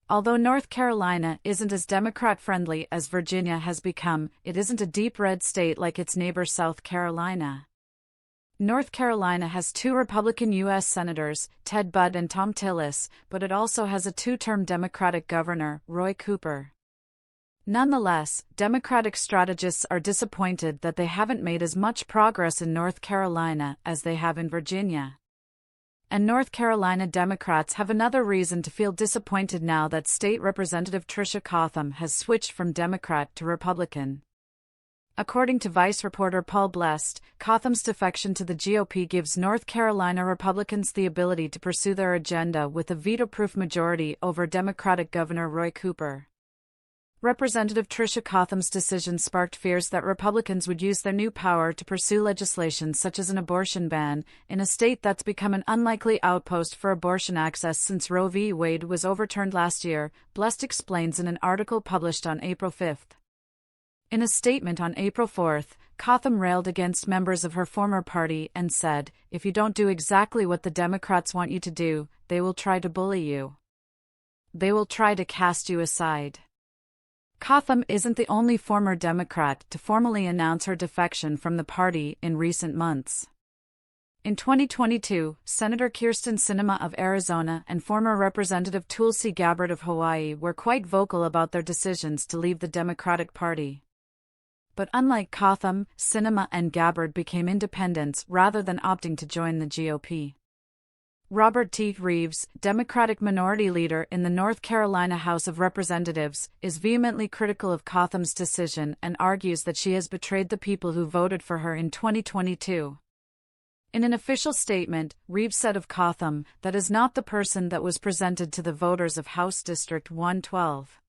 Although North Carolina isn't as Democrat-friendly as Virginia has become, it isn't a deep red state like its neighbor South Carolina. North Carolina has 2 Republican U.S. senators, Budd and Thom Tillis, but it also has a 2-term Democratic governor, Roy Cooper. Nonetheless, Democratic strategists are disappointed that they haven't made as much progress in North Carolina as they have in Virginia. And North Carolina Democrats have another reason to feel disappointed now that State Representative Tricia Cotham has switched from Democrat to Republican. According to Vice reporter Paul Blest, Cotham's defection to the GOP gives North Carolina Republicans the ability to pursue their agenda with a veto-proof majority over Democratic Governor Roy Cooper. Representative Tricia Cotham's decision sparked fears that Republicans would use their new power to pursue legislation such as an abortion ban, in a state that's become an unlikely outpost for abortion access since Roe v. Wade was overturned last year, Blest explains in an article published on April 5. In a statement on April 4, Cotham railed against members of her former party and said, "If you don't do exactly what the Democrats want you to do, they will try to bully you. They will try to cast you aside." Cotham isn't the only former Democrat to formally announce her defection from the party in recent months. In 2022, Senator Kyrsten Sinema of Arizona and former Representative Tulsi Gabbard of Hawaii were quite vocal about their decisions to leave the Democratic Party. But unlike Cotham, Sinema and Gabbard became independents rather than opting to join the GOP. Robert T. Reeves, Democratic Minority Leader in the North Carolina House of Representatives, is vehemently critical of Cotham's decision and argues that she has betrayed the people who voted for her in 2022. In an official statement, Reeves said of Cotham, "That is not the person that was presented to the voters of House District 112.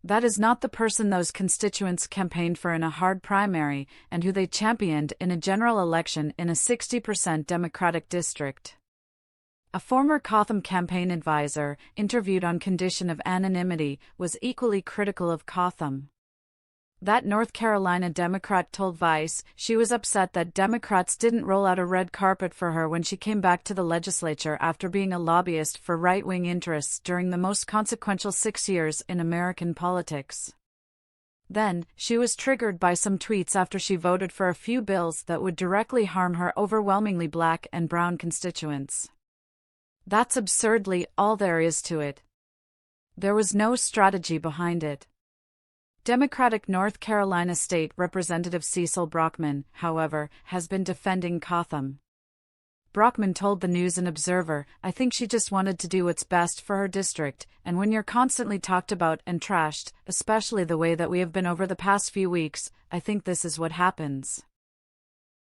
That is not the person those constituents campaigned for in a hard primary and who they championed in a general election in a 60% Democratic district." A former Cotham campaign advisor, interviewed on condition of anonymity, was equally critical of Cotham. That North Carolina Democrat told Vice she was upset that Democrats didn't roll out a red carpet for her when she came back to the legislature after being a lobbyist for right-wing interests during the most consequential 6 years in American politics. Then, she was triggered by some tweets after she voted for a few bills that would directly harm her overwhelmingly black and brown constituents. That's absurdly all there is to it. There was no strategy behind it. Democratic North Carolina State Representative Cecil Brockman, however, has been defending Cotham. Brockman told the News and Observer, "I think she just wanted to do what's best for her district, and when you're constantly talked about and trashed, especially the way that we have been over the past few weeks, I think this is what happens."